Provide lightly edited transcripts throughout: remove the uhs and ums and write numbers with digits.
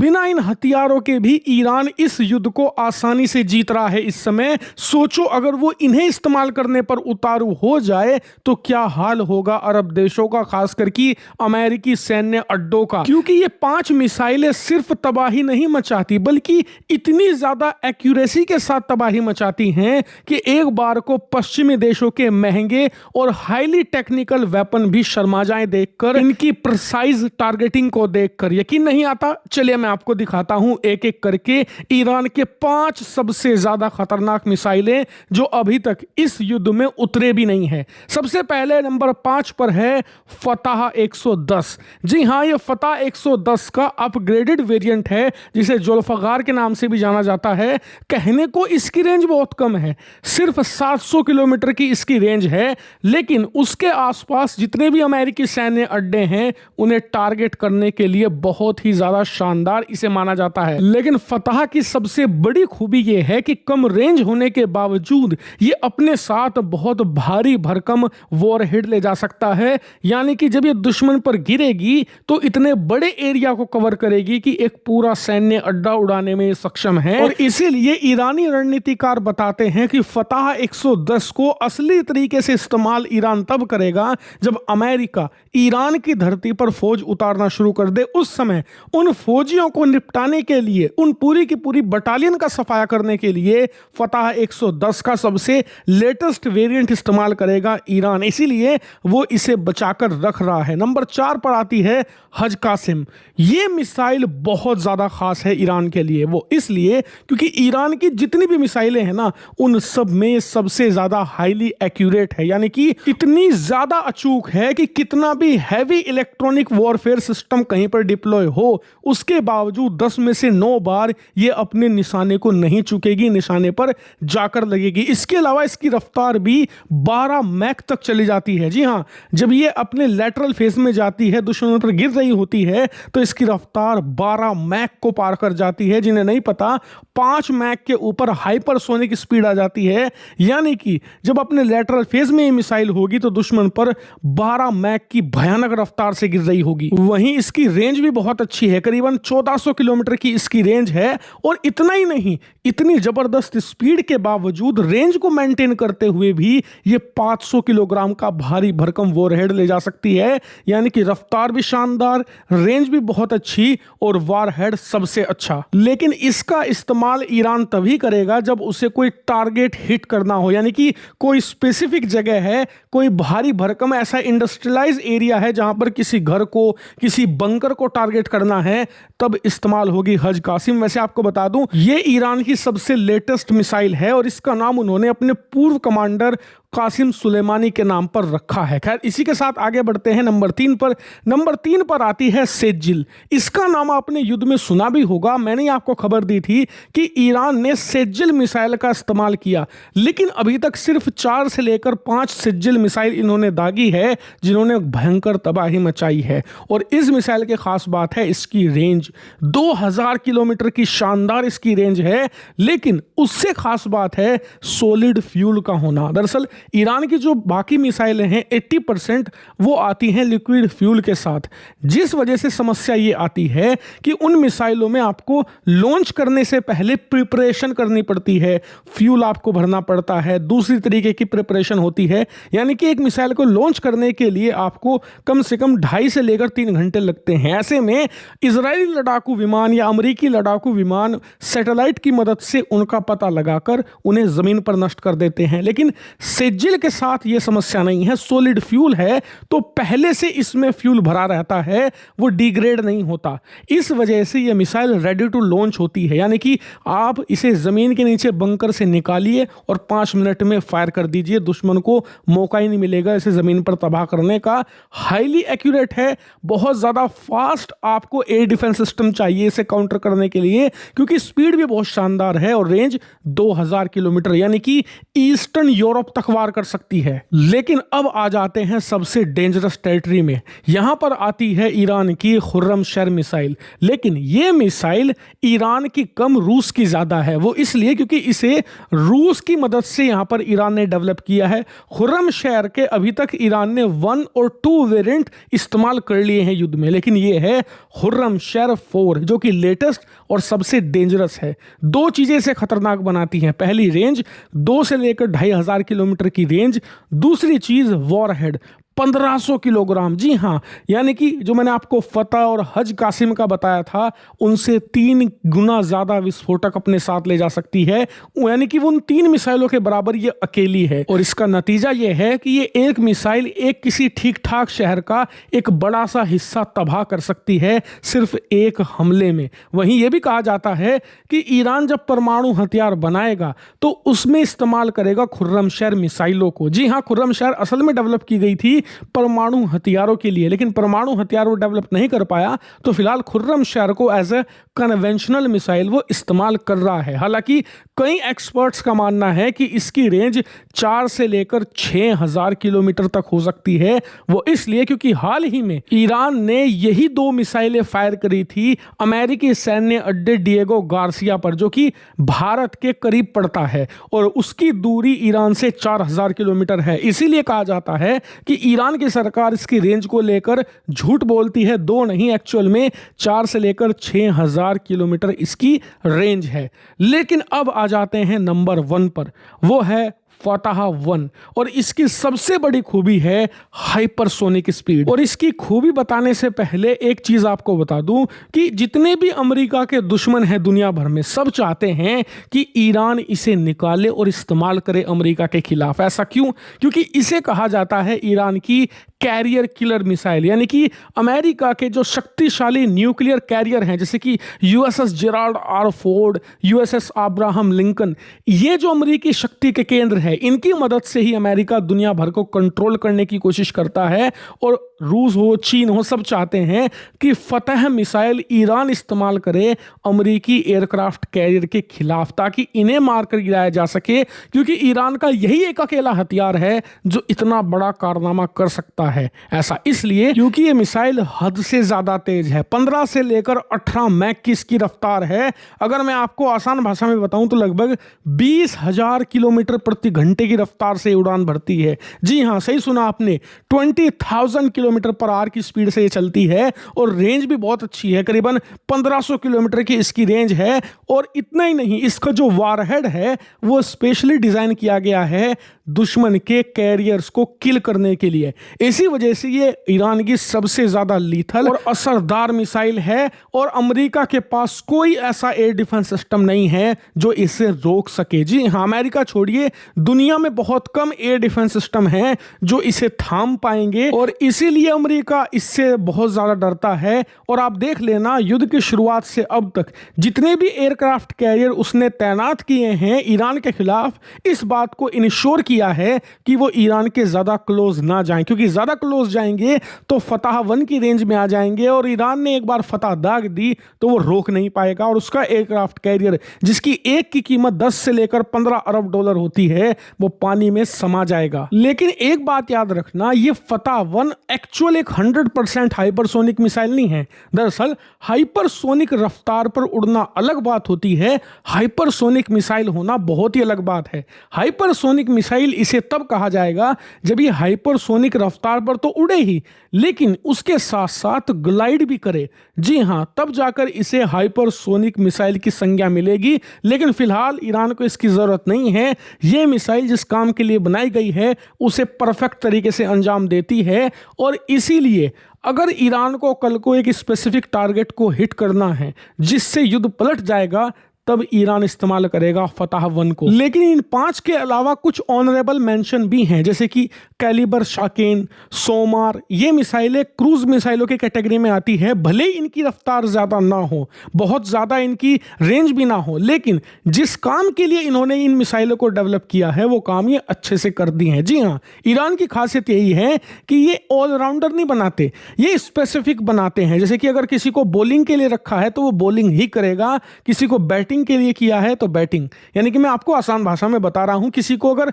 बिना इन हथियारों के भी ईरान इस युद्ध को आसानी से जीत रहा है इस समय। सोचो अगर वो इन्हें इस्तेमाल करने पर उतारू हो जाए तो क्या हाल होगा अरब देशों का, खास करके अमेरिकी सैन्य अड्डों का। क्योंकि ये 5 मिसाइलें सिर्फ तबाही नहीं मचाती बल्कि इतनी ज्यादा एक्यूरेसी के साथ तबाही मचाती हैं कि एक बार को पश्चिमी देशों के महंगे और हाईली टेक्निकल वेपन भी शर्मा जाएं देखकर, इनकी प्रिसाइज टारगेटिंग को देखकर। यकीन नहीं आता? चलिए मैं आपको दिखाता हूं एक एक करके ईरान के 5 सबसे ज्यादा खतरनाक मिसाइलें जो अभी तक इस युद्ध में उतरे भी नहीं है। सबसे पहले नंबर 5 पर है फतह 110। जी हां, ये फतह 110 का अपग्रेडेड वेरिएंट है जिसे जुल्फकार के नाम से भी जाना जाता है। कहने को इसकी रेंज बहुत कम है, सिर्फ 700 किलोमीटर की इसकी रेंज है, लेकिन उसके आसपास जितने भी अमेरिकी सैन्य अड्डे हैं उन्हें टारगेट करने के लिए बहुत ही ज्यादा शानदार इसे माना जाता है। लेकिन फतह की सबसे बड़ी खूबी यह है कि कम रेंज होने के बावजूद ये अपने साथ बहुत भारी भरकम वॉरहेड ले जा सकता है। यानी कि जब ये दुश्मन पर गिरेगी तो इतने बड़े एरिया को कवर करेगी कि एक पूरा सैन्य अड्डा उड़ाने में सक्षम है। और इसीलिए ईरानी रणनीतिकार बताते हैं कि फतह 110 को असली तरीके से इस्तेमाल ईरान तब करेगा जब अमेरिका ईरान की धरती पर फौज उतारना शुरू कर दे। उस समय उन फौजियों को निपटाने के लिए, उन पूरी की पूरी बटालियन का सफाया करने के लिए फतह 110 का सबसे लेटेस्ट वेरिएंट इस्तेमाल करेगा ईरान। इसीलिए वो इसे बचाकर रख रहा है। नंबर 4 पर आती है हज कासिम। ये मिसाइल बहुत ज्यादा खास है ईरान के लिए। वो इसलिए क्योंकि ईरान की जितनी भी मिसाइलें हैं ना, उन सब में सबसे ज्यादा हाईली एक्यूरेट है। यानी कि इतनी ज्यादा अचूक है कि कितना भी हैवी इलेक्ट्रॉनिक वॉरफेयर सिस्टम कहीं पर डिप्लॉय हो, उसके बावजूद 10 में से 9 बार ये अपने निशाने को नहीं चूकेगी, निशाने पर जाकर लगेगी। इसके अलावा इसकी रफ्तार भी 12 मैक तक चली जाती है। जी हाँ, जब ये अपने लैटरल फेज में जाती है, दुश्मन पर गिर रही होती है, तो इसकी रफ्तार 12 मैक को पार कर जाती है। जिन्हें नहीं पता, 5 मैक के ऊपर हाइपरसोनिक स्पीड आ जाती है। यानी कि जब अपने लैटरल फेज में ये मिसाइल होगी तो दुश्मन पर 12 मैक की भयानक रफ्तार से गिर रही होगी। वहीं इसकी रेंज भी बहुत अच्छी है, करीबन 1400 किलोमीटर की इसकी रेंज है। और इतना ही नहीं, इतनी जबरदस्त स्पीड के बावजूद रेंज को मेंटेन करते हुए भी ये 500 किलोग्राम का भारी भरकम वॉरहेड ले जा सकती है। यानी कि रफ्तार भी शानदार, रेंज भी बहुत अच्छी और वॉरहेड सबसे अच्छा। लेकिन इसका इस्तेमाल ईरान तभी करेगा जब उसे कोई टारगेट हिट करना हो। यानी कि कोई स्पेसिफिक जगह है, कोई भारी भरकम ऐसा इंडस्ट्रियलाइज एरिया है जहां पर किसी घर को, किसी बंकर को टारगेट करना है, तब इस्तेमाल होगी हज कासिम। वैसे आपको बता दूं, ये ईरान की सबसे लेटेस्ट मिसाइल है और इसका नाम उन्होंने अपने पूर्व कमांडर कासिम सुलेमानी के नाम पर रखा है। खैर, इसी के साथ आगे बढ़ते हैं नंबर 3 पर। नंबर 3 पर आती है सेजिल। इसका नाम आपने युद्ध में सुना भी होगा। मैंने आपको खबर दी थी कि ईरान ने सेजिल मिसाइल का इस्तेमाल किया, लेकिन अभी तक सिर्फ 4 से लेकर 5 सेजिल मिसाइल इन्होंने दागी है जिन्होंने भयंकर तबाही मचाई है। और इस मिसाइल की खास बात है इसकी रेंज 2000 किलोमीटर की शानदार इसकी रेंज है। लेकिन उससे खास बात है सॉलिड फ्यूल का होना। दरअसल ईरान की जो बाकी मिसाइलें हैं 80% वो आती हैं लिक्विड फ्यूल के साथ, जिस वजह से समस्या ये आती है कि उन मिसाइलों में आपको लॉन्च करने से पहले प्रिपरेशन करनी पड़ती है, फ्यूल आपको भरना पड़ता है, दूसरी तरीके की प्रिपरेशन होती है। यानी कि एक मिसाइल को लॉन्च करने के लिए आपको कम से कम 2.5 से लेकर 3 घंटे लगते हैं। ऐसे में इजरायली लड़ाकू विमान या अमेरिकी लड़ाकू विमान सैटेलाइट की मदद से उनका पता लगाकर उन्हें जमीन पर नष्ट कर देते हैं। लेकिन सेजिल के साथ यह समस्या नहीं है, सॉलिड फ्यूल है तो पहले से इसमें फ्यूल भरा रहता है, वो डिग्रेड नहीं होता। इस वजह से यह मिसाइल रेडी टू लॉन्च होती है। यानी कि आप इसे जमीन के नीचे बंकर से निकालिए और 5 मिनट में फायर कर दीजिए, दुश्मन को मौका ही नहीं मिलेगा इसे जमीन पर तबाह करने का। हाईली एक्यूरेट है, बहुत ज्यादा फास्ट आपको एयर डिफेंस सिस्टम चाहिए इसे काउंटर करने के लिए, क्योंकि स्पीड भी बहुत शानदार है और रेंज 2000 किलोमीटर, यानी कि ईस्टर्न यूरोप तक पार कर सकती है। लेकिन अब आ जाते हैं सबसे डेंजरस टेरिटरी में। यहां पर आती है ईरान की खुर्रमशर मिसाइल। लेकिन ये मिसाइल ईरान की कम रूस की ज्यादा है। वो इसलिए क्योंकि इसे रूस की मदद से यहां पर ईरान ने डेवलप किया है। खुर्रमशर के अभी तक ईरान ने 1 और 2 वेरिएंट इस्तेमाल कर लिए हैं युद्ध में, लेकिन ये है खुर्रमशर 4 जो कि लेटेस्ट और सबसे डेंजरस है। दो चीजें इसे खतरनाक बनाती हैं। पहली रेंज 2 से लेकर 2500 किलोमीटर की रेंज। दूसरी चीज वॉरहेड 1500 किलोग्राम। जी हाँ, यानी कि जो मैंने आपको फतह और हज कासिम का बताया था उनसे 3 गुना ज्यादा विस्फोटक अपने साथ ले जा सकती है। यानी कि वो उन 3 मिसाइलों के बराबर ये अकेली है। और इसका नतीजा ये है कि ये एक मिसाइल एक किसी ठीक ठाक शहर का एक बड़ा सा हिस्सा तबाह कर सकती है सिर्फ एक हमले में। वहीं ये भी कहा जाता है कि ईरान जब परमाणु हथियार बनाएगा तो उसमें इस्तेमाल करेगा खुर्रमशर मिसाइलों को। जी हाँ, खुर्रमशर असल में डेवलप की गई थी परमाणु हथियारों के लिए, लेकिन परमाणु हथियार वो डेवलप नहीं कर पाया, तो फिलहाल खुर्रमशर को एज ए कन्वेंशनल मिसाइल वो इस्तेमाल कर रहा है। हालांकि कई एक्सपर्ट्स का मानना है कि इसकी रेंज 4 से लेकर 6000 किलोमीटर तक हो सकती है। वो इसलिए क्योंकि हाल ही में ईरान ने यही 2 मिसाइलें फायर करी थी अमेरिकी सैन्य अड्डे डिएगो गार्सिया पर, जो कि भारत के करीब पड़ता है और उसकी दूरी ईरान से 4000 किलोमीटर है। इसीलिए कहा जाता है कि ईरान की सरकार इसकी रेंज को लेकर झूठ बोलती है। 2 नहीं, एक्चुअल में 4 से लेकर 6000 किलोमीटर इसकी रेंज है। लेकिन अब आ जाते हैं नंबर 1 पर, वो है फतह 1 और इसकी सबसे बड़ी खूबी है हाइपरसोनिक स्पीड। और इसकी खूबी बताने से पहले एक चीज आपको बता दूं कि जितने भी अमेरिका के दुश्मन हैं दुनिया भर में, सब चाहते हैं कि ईरान इसे निकाले और इस्तेमाल करे अमेरिका के खिलाफ। ऐसा क्यों? क्योंकि इसे कहा जाता है ईरान की कैरियर किलर मिसाइल। यानी कि अमेरिका के जो शक्तिशाली न्यूक्लियर कैरियर हैं जैसे कि USS Gerald R Ford, USS Abraham Lincoln, ये जो अमेरिकी शक्ति के केंद्र है, इनकी मदद से ही अमेरिका दुनिया भर को कंट्रोल करने की कोशिश करता है। और रूस हो, चीन हो, सब चाहते हैं कि फतह मिसाइल ईरान इस्तेमाल करे अमेरिकी एयरक्राफ्ट कैरियर के खिलाफ, ताकि इन्हें मारकर गिराया जा सके। क्योंकि ईरान का यही एक अकेला हथियार है जो इतना बड़ा कारनामा कर सकता है। ऐसा इसलिए क्योंकि ये मिसाइल हद से ज्यादा तेज है। 15 से लेकर 18 मैक की इसकी रफ्तार है। अगर मैं आपको आसान भाषा में बताऊं तो लगभग 20,000 किलोमीटर प्रति घंटे की रफ्तार से उड़ान भरती है। जी हां, सही सुना आपने, 20,000 किलोमीटर पर आवर की स्पीड से ये चलती है। और रेंज भी बहुत अच्छी है, करीबन 1500 किलोमीटर की इसकी रेंज है। और इतना ही नहीं, इसका जो वारहेड है वो स्पेशली डिजाइन किया गया है दुश्मन के कैरियर्स को किल करने के लिए। इसी वजह से ये ईरान की सबसे ज्यादा लीथल और असरदार मिसाइल है। और अमेरिका के पास कोई ऐसा एयर डिफेंस सिस्टम नहीं है जो इसे रोक सके। जी हाँ, अमेरिका छोड़िए, दुनिया में बहुत कम एयर डिफेंस सिस्टम हैं जो इसे थाम पाएंगे। और इसीलिए अमेरिका इससे बहुत ज्यादा डरता है। और आप देख लेना, युद्ध की शुरुआत से अब तक जितने भी एयरक्राफ्ट कैरियर उसने तैनात किए हैं ईरान के खिलाफ, इस बात को इंश्योर किया है कि वो ईरान के ज्यादा क्लोज ना जाएं, क्योंकि ज्यादा क्लोज जाएंगे तो फतह 1 की रेंज में आ जाएंगे। और ईरान ने एक बार फतह दाग दी तो वो रोक नहीं पाएगा। और उसका एयरक्राफ्ट कैरियर जिसकी एक की कीमत 10 से लेकर 15 अरब डॉलर होती है, वो पानी में समा जाएगा। लेकिन एक बात याद रखना, ये फतह 1 एक्चुअल एक 100% हाइपरसोनिक मिसाइल नहीं है। दरअसल हाइपरसोनिक रफ्तार पर उड़ना अलग बात होती है, हाइपरसोनिक मिसाइल होना बहुत ही अलग बात है। हाइपरसोनिक मिसाइल इसे तब कहा जाएगा जब ये हाइपरसोनिक रफ्तार पर तो उड़े ही, लेकिन उसके साथ साथ ग्लाइड भी करे। जी हां, तब जाकर इसे हाइपरसोनिक मिसाइल की संज्ञा मिलेगी। लेकिन फिलहाल ईरान को इसकी जरूरत नहीं है। ये मिसाइल जिस काम के लिए बनाई गई है उसे परफेक्ट तरीके से अंजाम देती है। और इसीलिए अगर ईरान को कल को एक स्पेसिफिक टारगेट को हिट करना है जिससे युद्ध पलट जाएगा, तब ईरान इस्तेमाल करेगा फतह 1 को। लेकिन इन 5 के अलावा कुछ ऑनरेबल मेंशन भी हैं, जैसे कि कैलिबर शाकेन, सोमार। ये मिसाइलें क्रूज मिसाइलों के कैटेगरी में आती है। भले ही इनकी रफ्तार ज्यादा ना हो, बहुत ज्यादा इनकी रेंज भी ना हो, लेकिन जिस काम के लिए इन्होंने इन मिसाइलों को डेवलप किया है वो काम ये अच्छे से कर दी हैं। जी हाँ, ईरान की खासियत यही है कि ये ऑलराउंडर नहीं बनाते, ये स्पेसिफिक बनाते हैं। जैसे कि अगर किसी को बॉलिंग के लिए रखा है तो वो बॉलिंग ही करेगा, किसी को बैटिंग बैटिंग के लिए किया है तो बैटिंग, यानी कि मैं आपको आसान भाषा में बता रहा हूं, किसी को अगर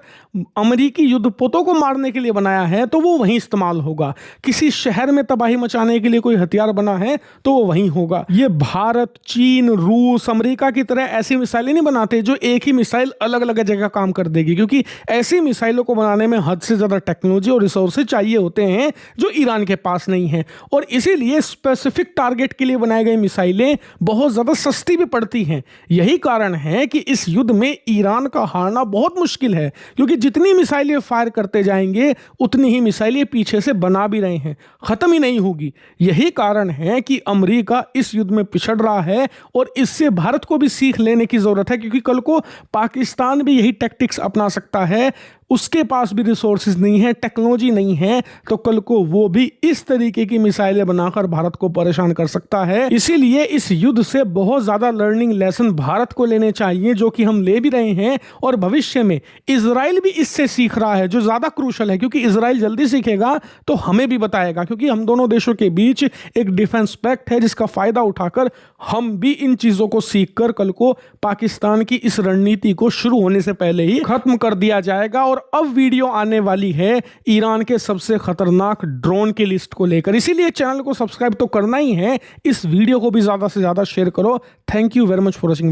अमेरिकी युद्धपोतों को मारने के लिए बनाया है तो वो वहीं इस्तेमाल होगा, किसी शहर में तबाही मचाने के लिए कोई हथियार बना है तो वो वहीं होगा। ये भारत, चीन, रूस, अमेरिका की तरह ऐसी मिसाइलें नहीं बनाते जो एक ही मिसाइल अलग अलग जगह काम कर देगी, क्योंकि ऐसी मिसाइलों को बनाने में हद से ज्यादा टेक्नोलॉजी और रिसोर्सेज चाहिए होते हैं जो ईरान के पास नहीं है, और इसीलिए स्पेसिफिक टारगेट के लिए बनाई गई मिसाइलें बहुत ज्यादा सस्ती भी पड़ती हैं। यही कारण है कि इस युद्ध में ईरान का हारना बहुत मुश्किल है, क्योंकि जितनी मिसाइलें फायर करते जाएंगे उतनी ही मिसाइलें पीछे से बना भी रहे हैं, खत्म ही नहीं होगी। यही कारण है कि अमेरिका इस युद्ध में पिछड़ रहा है, और इससे भारत को भी सीख लेने की जरूरत है, क्योंकि कल को पाकिस्तान भी यही टैक्टिक्स अपना सकता है। उसके पास भी रिसोर्सेज नहीं है, टेक्नोलॉजी नहीं है, तो कल को वो भी इस तरीके की मिसाइलें बनाकर भारत को परेशान कर सकता है। इसीलिए इस युद्ध से बहुत ज्यादा लर्निंग लेसन भारत को लेने चाहिए, जो कि हम ले भी रहे हैं, और भविष्य में इजराइल भी इससे सीख रहा है, जो ज्यादा क्रूशल है, क्योंकि इजराइल जल्दी सीखेगा तो हमें भी बताएगा, क्योंकि हम दोनों देशों के बीच एक डिफेंस पैक्ट है जिसका फायदा उठाकर हम भी इन चीजों को सीखकर कल को पाकिस्तान की इस रणनीति को शुरू होने से पहले ही खत्म कर दिया जाएगा। और अब वीडियो आने वाली है ईरान के सबसे खतरनाक ड्रोन की लिस्ट को लेकर, इसीलिए चैनल को सब्सक्राइब तो करना ही है, इस वीडियो को भी ज्यादा से ज्यादा शेयर करो। Thank you very much for watching.